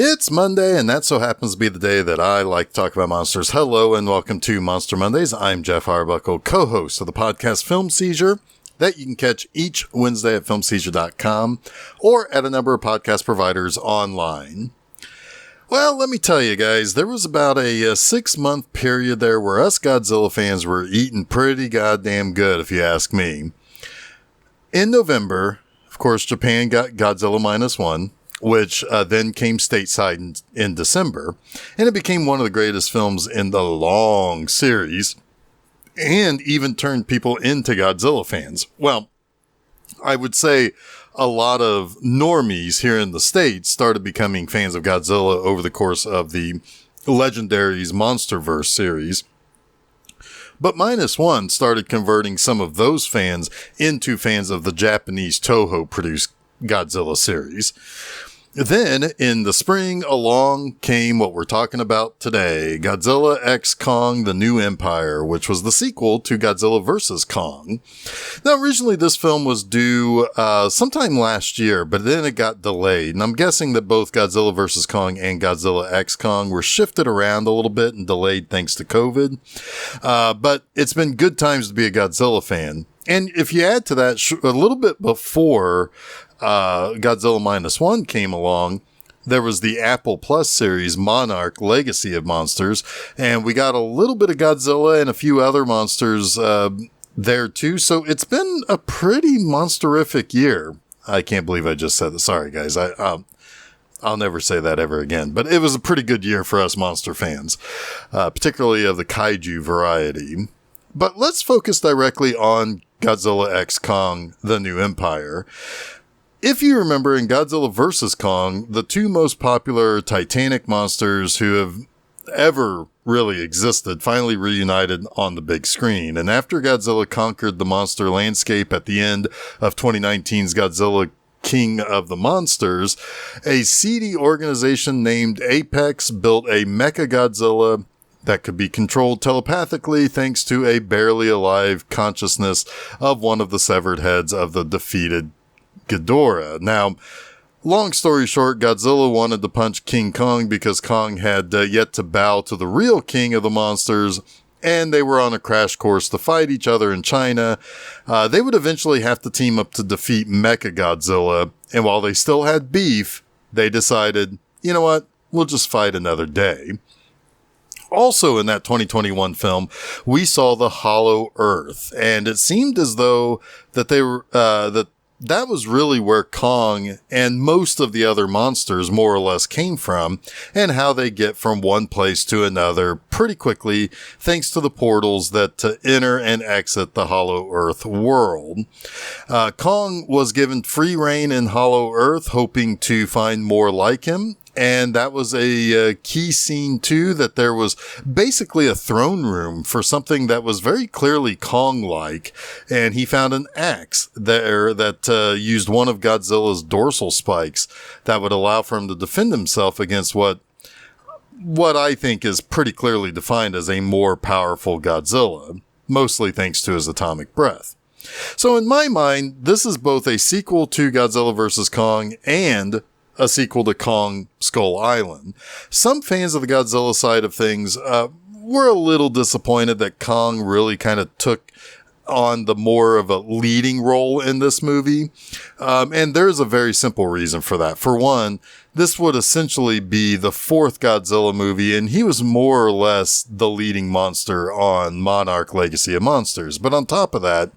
It's Monday, and that so happens to be the day that I like to talk about monsters. Hello, and welcome to Monster Mondays. I'm Jeff Arbuckle, co-host of the podcast Film Seizure, that you can catch each Wednesday at filmseizure.com or at a number of podcast providers online. Well, let me tell you guys, there was about a 6-month period there where us Godzilla fans were eating pretty goddamn good, if you ask me. In November, of course, Japan got Godzilla -1. Which then came stateside in December, and it became one of the greatest films in the long series, and even turned people into Godzilla fans. Well, I would say a lot of normies here in the States started becoming fans of Godzilla over the course of the Legendary's Monsterverse series. But -1 started converting some of those fans into fans of the Japanese Toho-produced Godzilla series. Then, in the spring, along came what we're talking about today, Godzilla x Kong: The New Empire, which was the sequel to Godzilla vs. Kong. Now, originally this film was due sometime last year, but then it got delayed, and I'm guessing that both Godzilla vs. Kong and Godzilla x Kong were shifted around a little bit and delayed thanks to COVID. But it's been good times to be a Godzilla fan. And if you add to that, a little bit before Godzilla -1 came along, there was the Apple Plus series Monarch Legacy of Monsters, and we got a little bit of Godzilla and a few other monsters there too. So it's been a pretty monsterific year. I can't believe I just said that. Sorry guys, I'll never say that ever again, but it was a pretty good year for us monster fans, particularly of the kaiju variety. But let's focus directly on Godzilla x Kong: The New Empire. If you remember, in Godzilla vs. Kong, the two most popular Titanic monsters who have ever really existed finally reunited on the big screen. And after Godzilla conquered the monster landscape at the end of 2019's Godzilla King of the Monsters, a seedy organization named Apex built a Mechagodzilla that could be controlled telepathically thanks to a barely alive consciousness of one of the severed heads of the defeated Ghidorah. Now, long story short, Godzilla wanted to punch King Kong because Kong had yet to bow to the real king of the monsters, and they were on a crash course to fight each other in China. They would eventually have to team up to defeat Mechagodzilla, and while they still had beef, they decided, you know what, we'll just fight another day. Also in that 2021 film, we saw the Hollow Earth, and it seemed as though that they were, that was really where Kong and most of the other monsters more or less came from, and how they get from one place to another pretty quickly thanks to the portals that enter and exit the Hollow Earth world. Kong was given free reign in Hollow Earth, hoping to find more like him. And that was a key scene too, that there was basically a throne room for something that was very clearly Kong-like. And he found an axe there that used one of Godzilla's dorsal spikes that would allow for him to defend himself against what I think is pretty clearly defined as a more powerful Godzilla, mostly thanks to his atomic breath. So in my mind, this is both a sequel to Godzilla vs. Kong and a sequel to Kong Skull Island. Some fans of the Godzilla side of things were a little disappointed that Kong really kind of took on the more of a leading role in this movie. And there's a very simple reason for that. For one, this would essentially be the 4th Godzilla movie, and he was more or less the leading monster on Monarch Legacy of Monsters. But on top of that,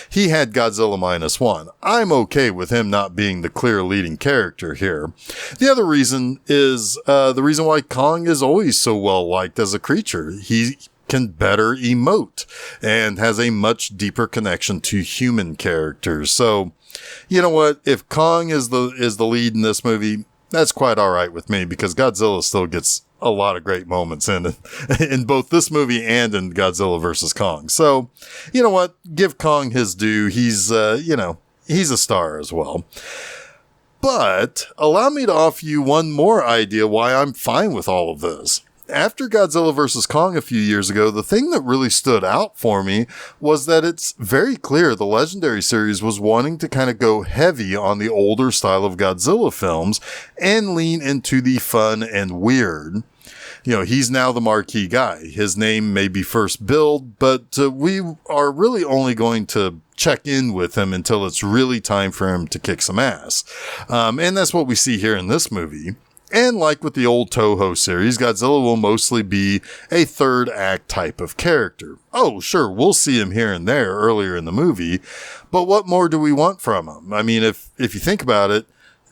he had Godzilla -1. I'm okay with him not being the clear leading character here. The other reason is the reason why Kong is always so well liked as a creature. He can better emote and has a much deeper connection to human characters. So, you know what? If Kong is the lead in this movie, that's quite all right with me, because Godzilla still gets a lot of great moments in both this movie and in Godzilla vs. Kong. So, you know what? Give Kong his due. He's a star as well. But allow me to offer you one more idea why I'm fine with all of this. after Godzilla vs. Kong a few years ago, the thing that really stood out for me was that it's very clear the Legendary series was wanting to kind of go heavy on the older style of Godzilla films and lean into the fun and weird. You know, he's now the marquee guy. His name may be first billed, but we are really only going to check in with him until it's really time for him to kick some ass. And that's what we see here in this movie. And like with the old Toho series, Godzilla will mostly be a third act type of character. Oh, sure, we'll see him here and there earlier in the movie, but what more do we want from him? I mean, if you think about it,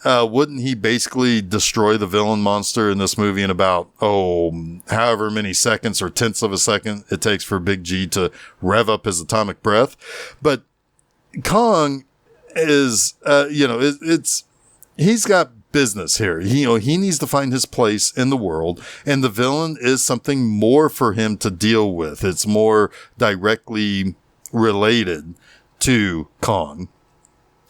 wouldn't he basically destroy the villain monster in this movie in about, however many seconds or tenths of a second it takes for Big G to rev up his atomic breath? But Kong is, he's got business here. He needs to find his place in the world, and the villain is something more for him to deal with. It's more directly related to Kong.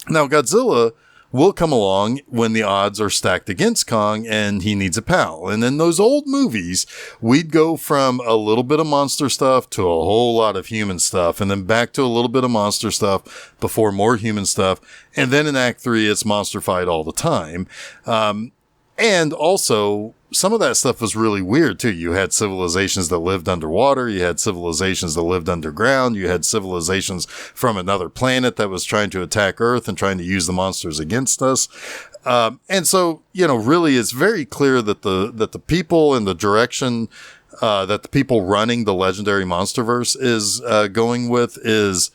Now, Godzilla will come along when the odds are stacked against Kong and he needs a pal. And in those old movies, we'd go from a little bit of monster stuff to a whole lot of human stuff, and then back to a little bit of monster stuff before more human stuff. And then in Act 3, it's monster fight all the time. And also, some of that stuff was really weird too. You had civilizations that lived underwater. You had civilizations that lived underground. You had civilizations from another planet that was trying to attack Earth and trying to use the monsters against us. And so, really it's very clear that the people and the direction, that the people running the legendary Monsterverse is, going with is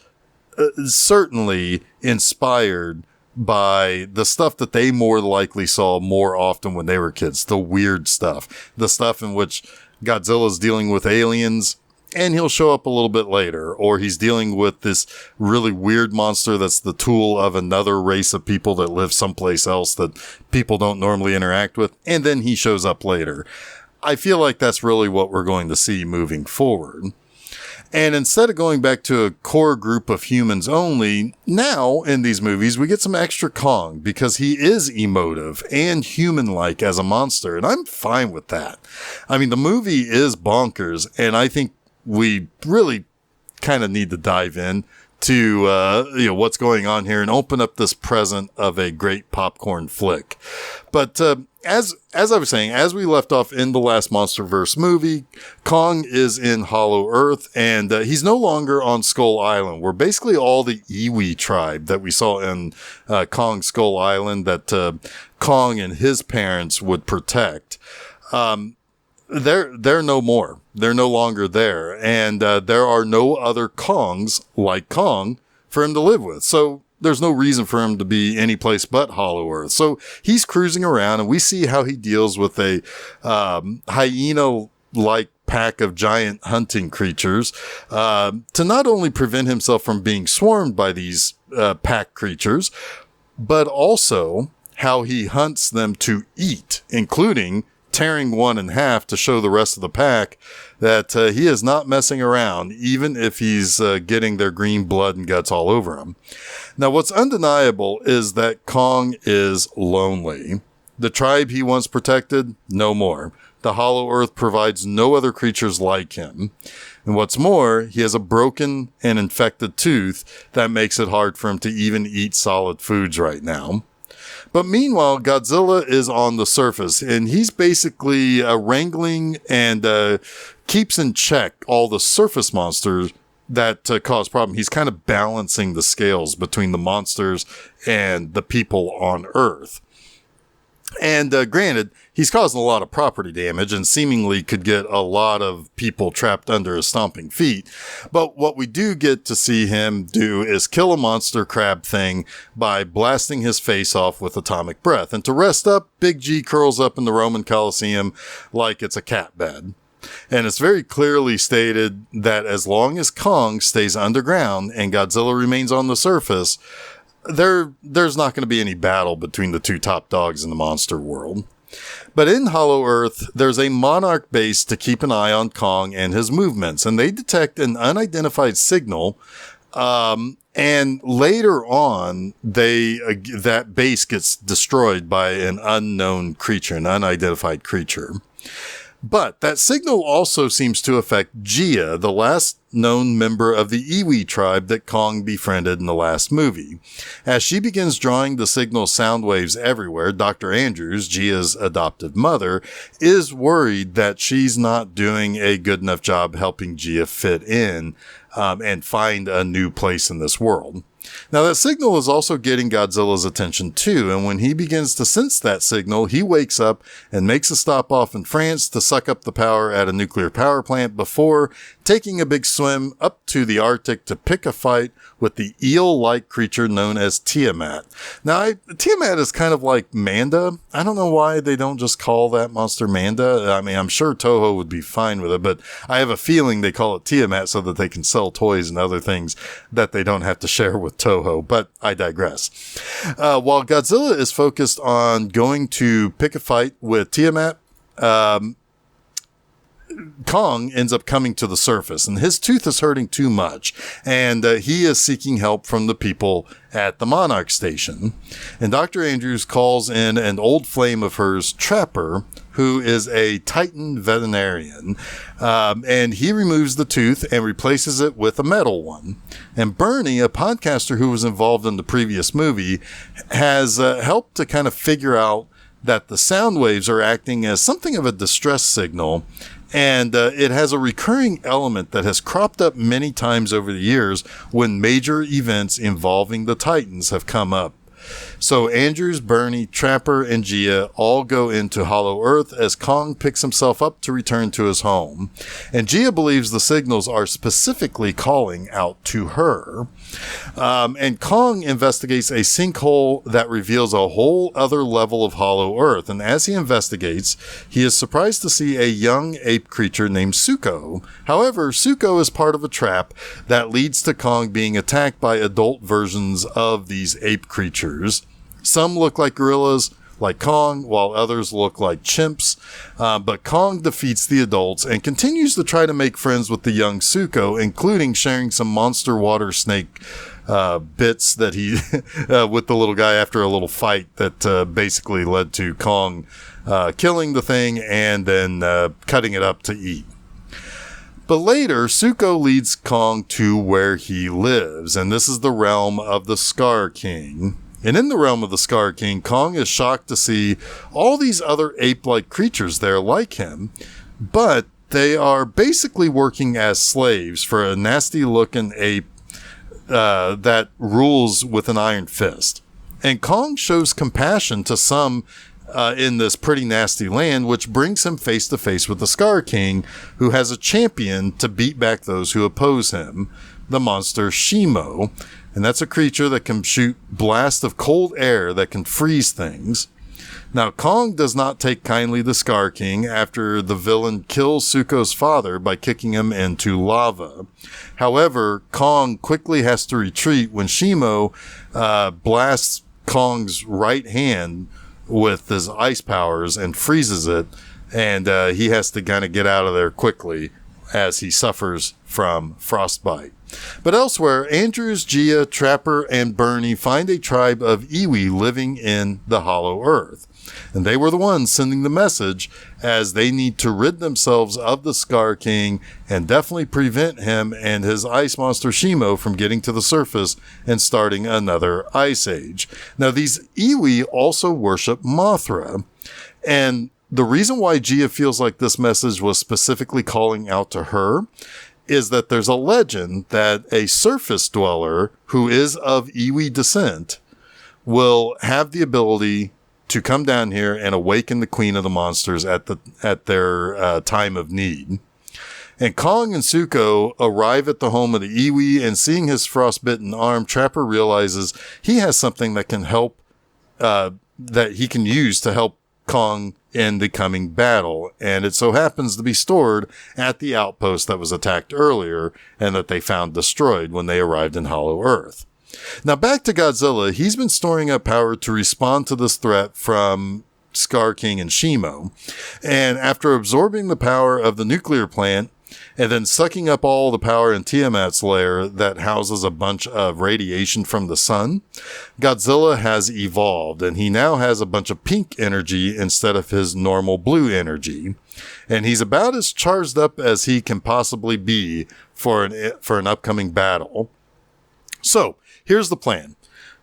certainly inspired by the stuff that they more likely saw more often when they were kids. The weird stuff. The stuff in which Godzilla's dealing with aliens and he'll show up a little bit later. Or he's dealing with this really weird monster that's the tool of another race of people that live someplace else that people don't normally interact with. And then he shows up later. I feel like that's really what we're going to see moving forward. And instead of going back to a core group of humans only, now in these movies, we get some extra Kong because he is emotive and human-like as a monster. And I'm fine with that. I mean, the movie is bonkers, and I think we really kind of need to dive in to, what's going on here and open up this present of a great popcorn flick. But, as I was saying, as we left off in the last Monsterverse movie, Kong is in Hollow Earth, and he's no longer on Skull Island, where basically all the Iwi tribe that we saw in Kong Skull Island that Kong and his parents would protect, they're no more. They're no longer there, and there are no other Kongs like Kong for him to live with. So there's no reason for him to be any place but Hollow Earth. So he's cruising around, and we see how he deals with a hyena-like pack of giant hunting creatures to not only prevent himself from being swarmed by these pack creatures, but also how he hunts them to eat, including tearing one in half to show the rest of the pack that he is not messing around, even if he's getting their green blood and guts all over him. Now, what's undeniable is that Kong is lonely. The tribe he once protected, no more. The Hollow Earth provides no other creatures like him. And what's more, he has a broken and infected tooth that makes it hard for him to even eat solid foods right now. But meanwhile, Godzilla is on the surface, and he's basically wrangling and keeps in check all the surface monsters that cause problem. He's kind of balancing the scales between the monsters and the people on Earth. And granted, he's causing a lot of property damage and seemingly could get a lot of people trapped under his stomping feet. But what we do get to see him do is kill a monster crab thing by blasting his face off with atomic breath. And to rest up, Big G curls up in the Roman Colosseum like it's a cat bed. And it's very clearly stated that as long as Kong stays underground and Godzilla remains on the surface, there's not going to be any battle between the two top dogs in the monster world. But in Hollow Earth, there's a Monarch base to keep an eye on Kong and his movements, and they detect an unidentified signal. And later on, that base gets destroyed by an unknown creature, an unidentified creature. But that signal also seems to affect Gia, the last known member of the Iwi tribe that Kong befriended in the last movie. As she begins drawing the signal sound waves everywhere, Dr. Andrews, Gia's adoptive mother, is worried that she's not doing a good enough job helping Gia fit in and find a new place in this world. Now, that signal is also getting Godzilla's attention too, and when he begins to sense that signal, he wakes up and makes a stop off in France to suck up the power at a nuclear power plant before taking a big swim up to the Arctic to pick a fight with the eel-like creature known as Tiamat. Now, Tiamat is kind of like Manda. I don't know why they don't just call that monster Manda. I mean, I'm sure Toho would be fine with it, but I have a feeling they call it Tiamat so that they can sell toys and other things that they don't have to share with Toho, but I digress. While Godzilla is focused on going to pick a fight with Tiamat, Kong ends up coming to the surface, and his tooth is hurting too much, and he is seeking help from the people at the Monarch Station. And Dr. Andrews calls in an old flame of hers, Trapper, who is a Titan veterinarian, and he removes the tooth and replaces it with a metal one. And Bernie, a podcaster who was involved in the previous movie, has helped to kind of figure out that the sound waves are acting as something of a distress signal, and it has a recurring element that has cropped up many times over the years when major events involving the Titans have come up. So Andrews, Bernie, Trapper, and Gia all go into Hollow Earth as Kong picks himself up to return to his home. And Gia believes the signals are specifically calling out to her. And Kong investigates a sinkhole that reveals a whole other level of Hollow Earth. And as he investigates, he is surprised to see a young ape creature named Suko. However, Suko is part of a trap that leads to Kong being attacked by adult versions of these ape creatures. Some look like gorillas, like Kong, while others look like chimps. But Kong defeats the adults and continues to try to make friends with the young Suko, including sharing some monster water snake bits that he with the little guy after a little fight that basically led to Kong killing the thing and then cutting it up to eat. But later, Suko leads Kong to where he lives, and this is the realm of the Scar King. And in the realm of the Scar King, Kong is shocked to see all these other ape-like creatures there like him, but they are basically working as slaves for a nasty-looking ape that rules with an iron fist. And Kong shows compassion to some in this pretty nasty land, which brings him face to face with the Scar King, who has a champion to beat back those who oppose him, the monster Shimo. And that's a creature that can shoot blasts of cold air that can freeze things. Now, Kong does not take kindly to Scar King after the villain kills Suko's father by kicking him into lava. However, Kong quickly has to retreat when Shimo blasts Kong's right hand with his ice powers and freezes it, and he has to kind of get out of there quickly as he suffers from frostbite. But elsewhere, Andrews, Gia, Trapper, and Bernie find a tribe of Iwi living in the Hollow Earth. And they were the ones sending the message, as they need to rid themselves of the Scar King and definitely prevent him and his ice monster Shimo from getting to the surface and starting another ice age. Now, these Iwi also worship Mothra, and the reason why Gia feels like this message was specifically calling out to her is that there's a legend that a surface dweller who is of Iwi descent will have the ability to come down here and awaken the queen of the monsters at their time of need. And Kong and Suko arrive at the home of the Iwi, and seeing his frostbitten arm, Trapper realizes he has something that can help, that he can use to help Kong in the coming battle, and it so happens to be stored at the outpost that was attacked earlier and that they found destroyed when they arrived in Hollow Earth. Now back to Godzilla, he's been storing up power to respond to this threat from Scar King and Shimo, and after absorbing the power of the nuclear plant, and then sucking up all the power in Tiamat's lair that houses a bunch of radiation from the sun, Godzilla has evolved, and he now has a bunch of pink energy instead of his normal blue energy. And he's about as charged up as he can possibly be for an upcoming battle. So, here's the plan.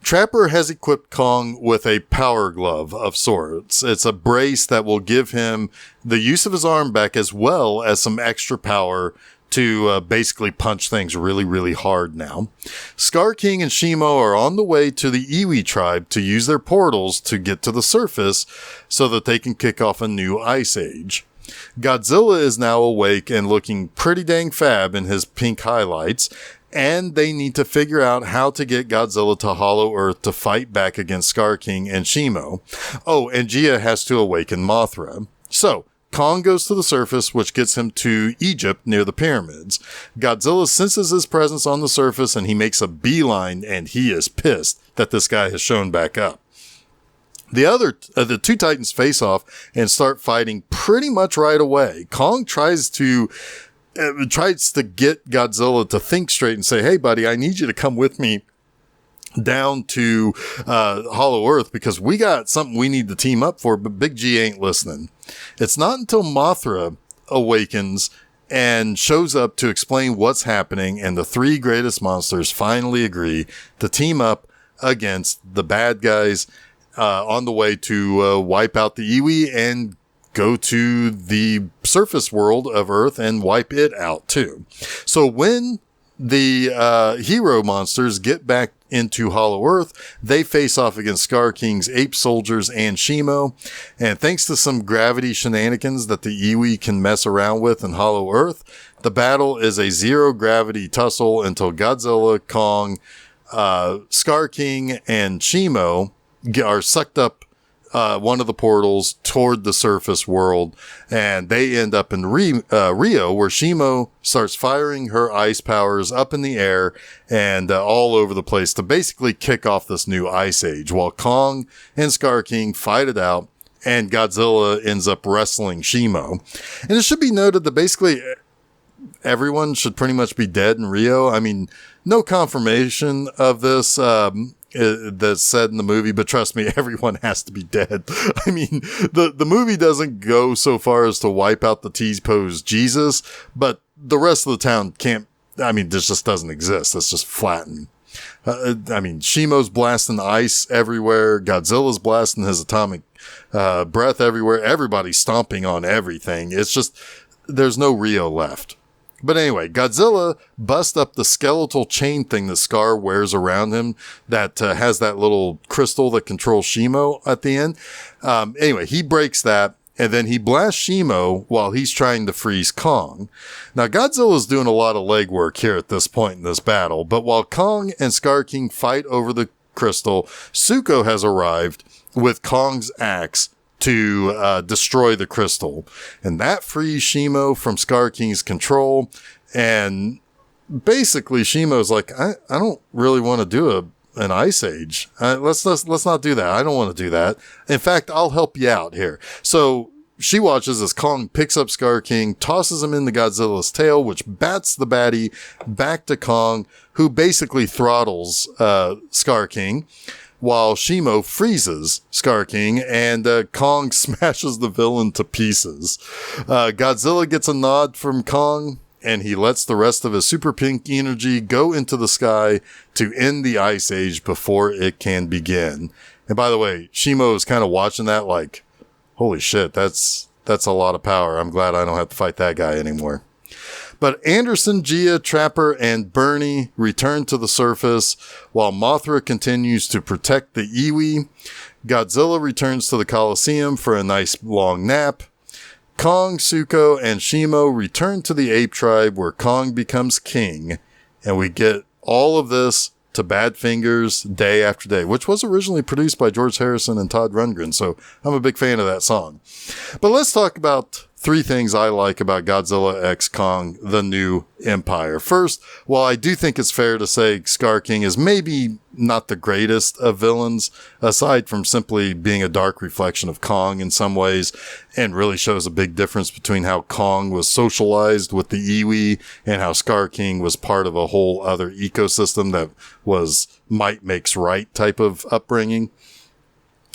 Trapper has equipped Kong with a power glove of sorts. It's a brace that will give him the use of his arm back as well as some extra power to basically punch things really, really hard now. Scar King and Shimo are on the way to the Iwi tribe to use their portals to get to the surface so that they can kick off a new ice age. Godzilla is now awake and looking pretty dang fab in his pink highlights, and they need to figure out how to get Godzilla to Hollow Earth to fight back against Scar King and Shimo. Oh, and Gia has to awaken Mothra. So, Kong goes to the surface, which gets him to Egypt near the pyramids. Godzilla senses his presence on the surface, and he makes a beeline, and he is pissed that this guy has shown back up. The two Titans face off and start fighting pretty much right away. Kong tries to get Godzilla to think straight and say, hey, buddy, I need you to come with me down to Hollow Earth because we got something we need to team up for, but Big G ain't listening. It's not until Mothra awakens and shows up to explain what's happening, and the three greatest monsters finally agree to team up against the bad guys on the way to wipe out the Iwi and go to the surface world of Earth and wipe it out too. So when the hero monsters get back into Hollow Earth, they face off against Scar King's ape soldiers and Shimo. And thanks to some gravity shenanigans that the Iwi can mess around with in Hollow Earth, the battle is a zero gravity tussle until Godzilla, Kong, Scar King, and Shimo are sucked up one of the portals toward the surface world, and they end up in Rio, where Shimo starts firing her ice powers up in the air and all over the place to basically kick off this new ice age, while Kong and Scar King fight it out, and Godzilla ends up wrestling Shimo. And it should be noted that basically everyone should pretty much be dead in Rio. I mean, no confirmation of this, that's said in the movie, but trust me, everyone has to be dead. I mean, the movie doesn't go so far as to wipe out the T-pose Jesus, but the rest of the town can't, I mean, this just doesn't exist. It's just flattened. I mean, Shimo's blasting ice everywhere. Godzilla's blasting his atomic breath everywhere. Everybody's stomping on everything. It's just, there's no Rio left. But anyway, Godzilla busts up the skeletal chain thing that Scar wears around him that has that little crystal that controls Shimo at the end. Anyway, he breaks that, and then he blasts Shimo while he's trying to freeze Kong. Now, Godzilla's doing a lot of legwork here at this point in this battle, but while Kong and Scar King fight over the crystal, Zuko has arrived with Kong's axe to destroy the crystal, and that frees Shimo from Scar King's control. And basically Shimo's like, I don't really want to do an ice age. Let's not do that. I don't want to do that. In fact, I'll help you out here. So she watches as Kong picks up Scar King, tosses him into Godzilla's tail, which bats the baddie back to Kong, who basically throttles Scar King, while Shimo freezes Scar King, and Kong smashes the villain to pieces. Godzilla gets a nod from Kong, and he lets the rest of his super pink energy go into the sky to end the ice age before it can begin. And by the way, Shimo is kind of watching that like, holy shit, that's a lot of power. I'm glad I don't have to fight that guy anymore. But Anderson, Gia, Trapper, and Bernie return to the surface while Mothra continues to protect the Iwi. Godzilla returns to the Coliseum for a nice long nap. Kong, Zuko, and Shimo return to the ape tribe where Kong becomes king. And we get all of this to Badfinger's Day After Day, which was originally produced by George Harrison and Todd Rundgren. So I'm a big fan of that song. But let's talk about three things I like about Godzilla X Kong, The New Empire. First, while I do think it's fair to say Scar King is maybe not the greatest of villains, aside from simply being a dark reflection of Kong in some ways, and really shows a big difference between how Kong was socialized with the Iwi and how Scar King was part of a whole other ecosystem that was might makes right type of upbringing.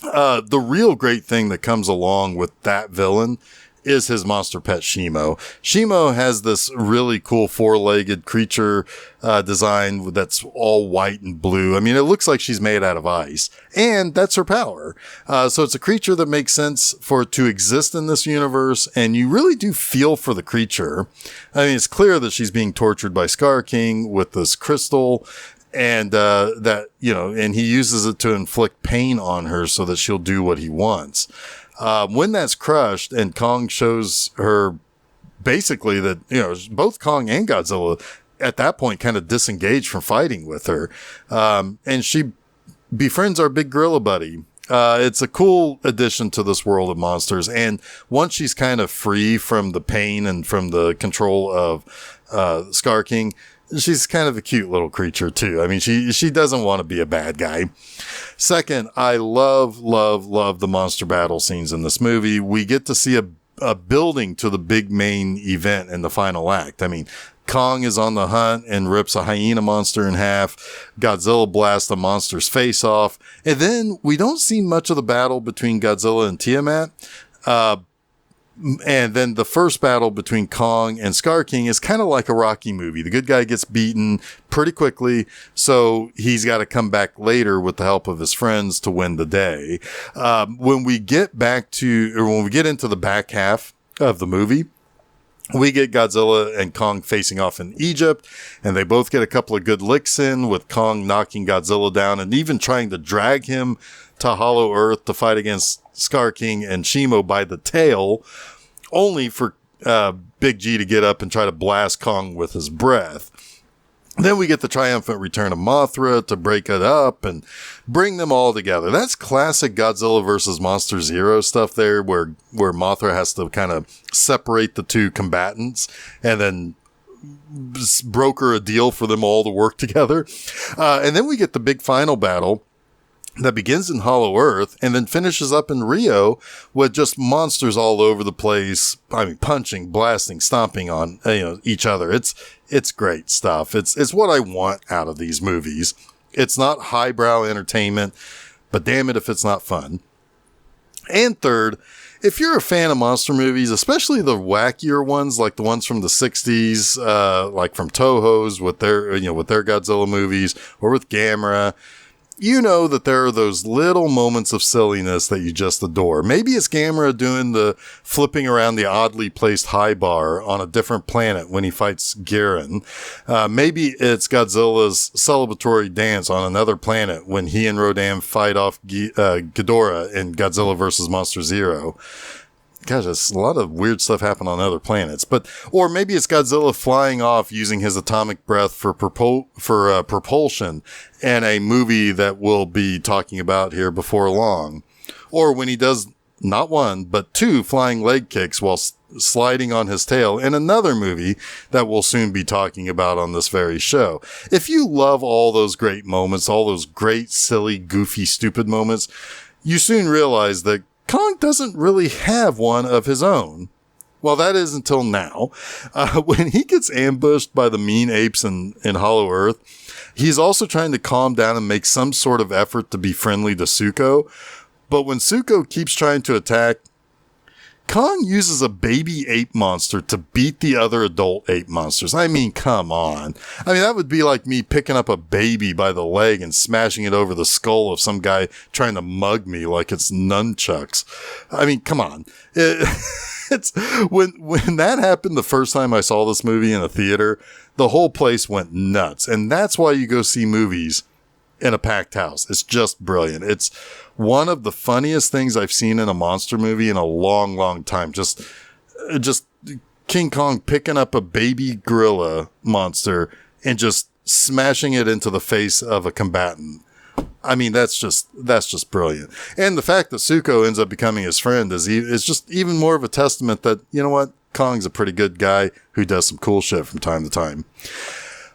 The real great thing that comes along with that villain is his monster pet Shimo. Shimo has this really cool four-legged creature design that's all white and blue. I mean, it looks like she's made out of ice, and that's her power. So it's a creature that makes sense for it to exist in this universe, and you really do feel for the creature. I mean, it's clear that she's being tortured by Scar King with this crystal, and and he uses it to inflict pain on her so that she'll do what he wants. When that's crushed and Kong shows her basically that, both Kong and Godzilla at that point kind of disengage from fighting with her. And she befriends our big gorilla buddy. It's a cool addition to this world of monsters. And once she's kind of free from the pain and from the control of, Scar King, she's kind of a cute little creature too. I mean, she doesn't want to be a bad guy. Second, I love the monster battle scenes in this movie. We get to see a building to the big main event in the final act. I mean, Kong is on the hunt and rips a hyena monster in half. Godzilla blasts the monster's face off. And then we don't see much of the battle between Godzilla and Tiamat. And then the first battle between Kong and Scar King is kind of like a Rocky movie. The good guy gets beaten pretty quickly, so he's got to come back later with the help of his friends to win the day. When we get into the back half of the movie, we get Godzilla and Kong facing off in Egypt, and they both get a couple of good licks in, with Kong knocking Godzilla down and even trying to drag him to Hollow Earth to fight against Scar King and Shimo by the tail, only for Big G to get up and try to blast Kong with his breath. Then we get the triumphant return of Mothra to break it up and bring them all together. That's classic Godzilla versus Monster Zero stuff there, where Mothra has to kind of separate the two combatants and then broker a deal for them all to work together. And then we get the big final battle that begins in Hollow Earth and then finishes up in Rio with just monsters all over the place. I mean, punching, blasting, stomping on, each other. It's great stuff. It's what I want out of these movies. It's not highbrow entertainment, but damn it if it's not fun. And third, if you're a fan of monster movies, especially the wackier ones, like the ones from the 60s, like from Toho's with their Godzilla movies, or with Gamera, you know that there are those little moments of silliness that you just adore. Maybe it's Gamera doing the flipping around the oddly placed high bar on a different planet when he fights Giran. Maybe it's Godzilla's celebratory dance on another planet when he and Rodan fight off Ghidorah in Godzilla vs. Monster Zero. Gosh, there's a lot of weird stuff happen on other planets. Or maybe it's Godzilla flying off using his atomic breath for propulsion in a movie that we'll be talking about here before long. Or when he does not one, but two flying leg kicks while sliding on his tail in another movie that we'll soon be talking about on this very show. If you love all those great moments, all those great, silly, goofy, stupid moments, you soon realize that Kong doesn't really have one of his own. Well, that is until now. When he gets ambushed by the mean apes in Hollow Earth, he's also trying to calm down and make some sort of effort to be friendly to Suko. But when Suko keeps trying to attack, Kong uses a baby ape monster to beat the other adult ape monsters. I mean, come on. I mean, that would be like me picking up a baby by the leg and smashing it over the skull of some guy trying to mug me like it's nunchucks. I mean, come on. It's when that happened the first time I saw this movie in a theater, the whole place went nuts. And that's why you go see movies in a packed house. It's just brilliant. It's one of the funniest things I've seen in a monster movie in a long, long time. Just King Kong picking up a baby gorilla monster and just smashing it into the face of a combatant. I mean, that's just brilliant. And the fact that Zuko ends up becoming his friend is just even more of a testament that, you know what? Kong's a pretty good guy who does some cool shit from time to time.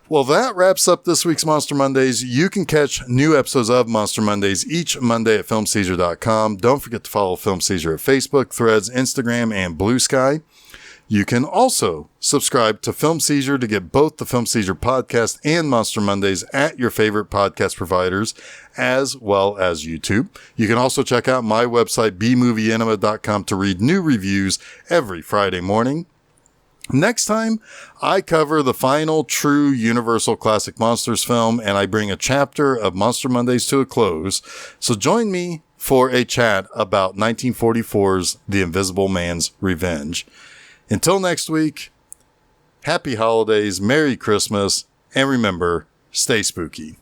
Well, that wraps up this week's Monster Mondays. You can catch new episodes of Monster Mondays each Monday at filmseizure.com. Don't forget to follow Film Seizure at Facebook, Threads, Instagram, and Blue Sky. You can also subscribe to Film Seizure to get both the Film Seizure podcast and Monster Mondays at your favorite podcast providers, as well as YouTube. You can also check out my website, bmovieanima.com, to read new reviews every Friday morning. Next time, I cover the final true Universal Classic Monsters film, and I bring a chapter of Monster Mondays to a close. So join me for a chat about 1944's The Invisible Man's Revenge. Until next week, happy holidays, Merry Christmas, and remember, stay spooky.